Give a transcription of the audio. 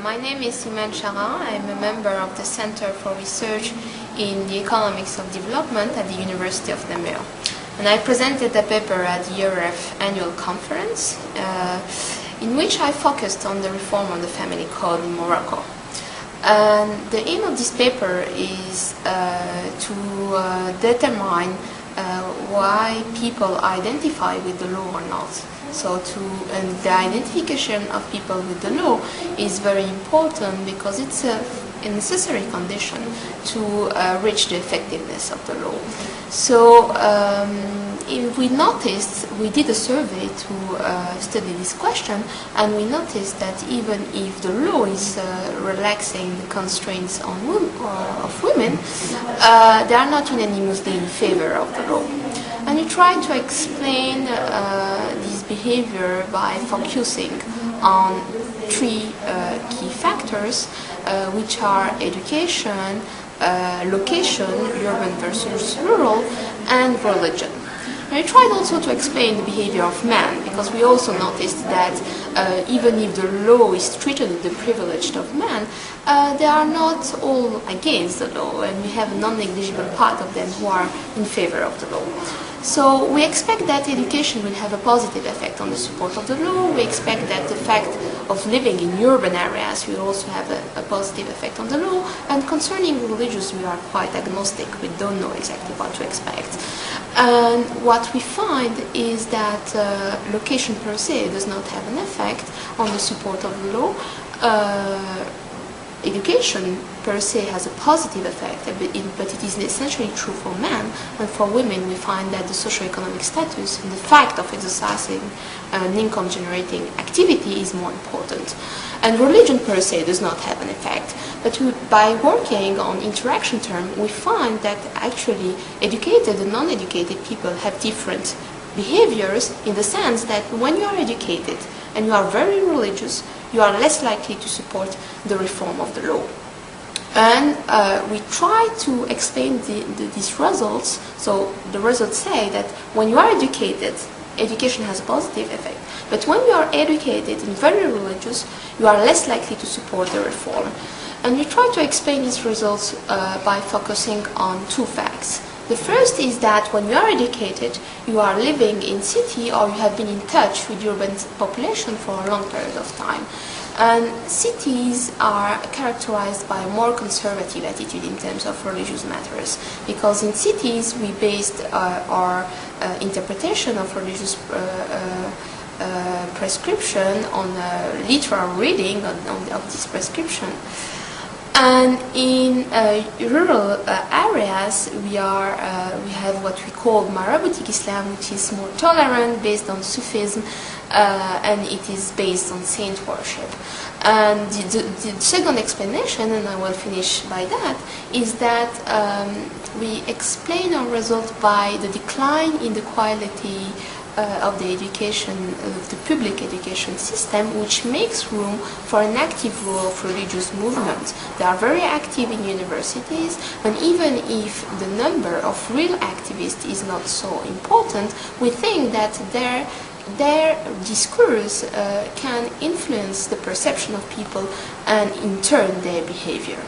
My name is Imane Chaara. I'm a member of the Center for Research in the Economics of Development at the University of Namur. And I presented a paper at the ERF annual conference in which I focused on the reform of the family code in Morocco. And the aim of this paper is to determine why people identify with the law or not. And the identification of people with the law is very important because it's a necessary condition to reach the effectiveness of the law. So we did a survey to study this question, and we noticed that even if the law is relaxing the constraints on of women, they are not unanimously in favor of the law. And we tried to explain this behavior by focusing on three key factors, which are education, location, urban versus rural, and religion. I tried also to explain the behavior of men, because we also noticed that even if the law is treated the privileged of men, they are not all against the law, and we have a non-negligible part of them who are in favor of the law. So we expect that education will have a positive effect on the support of the law. We expect that the fact of living in urban areas will also have a positive effect on the law. And concerning religious, we are quite agnostic. We don't know exactly what to expect. And what we find is that location per se does not have an effect on the support of the law. Education per se has a positive effect, but it is essentially true for men, and for women we find that the socio-economic status and the fact of exercising an income-generating activity is more important. And religion per se does not have an effect, but by working on interaction term, we find that actually educated and non-educated people have different behaviors, in the sense that when you are educated and you are very religious, you are less likely to support the reform of the law. And we try to explain these results. So the results say that when you are educated, education has a positive effect. But when you are educated and very religious, you are less likely to support the reform. And we try to explain these results by focusing on two facts. The first is that when you are educated, you are living in city, or you have been in touch with urban population for a long period of time. And cities are characterized by a more conservative attitude in terms of religious matters, because in cities we based our interpretation of religious prescription on literal reading of this prescription. And in rural areas, we have what we call maraboutic Islam, which is more tolerant, based on Sufism, and it is based on saint worship. And the second explanation, and I will finish by that, is that we explain our result by the decline in the quality of the education, of the public education system, which makes room for an active role of religious movements. They are very active in universities, and even if the number of real activists is not so important, we think that their discourse can influence the perception of people and in turn their behavior.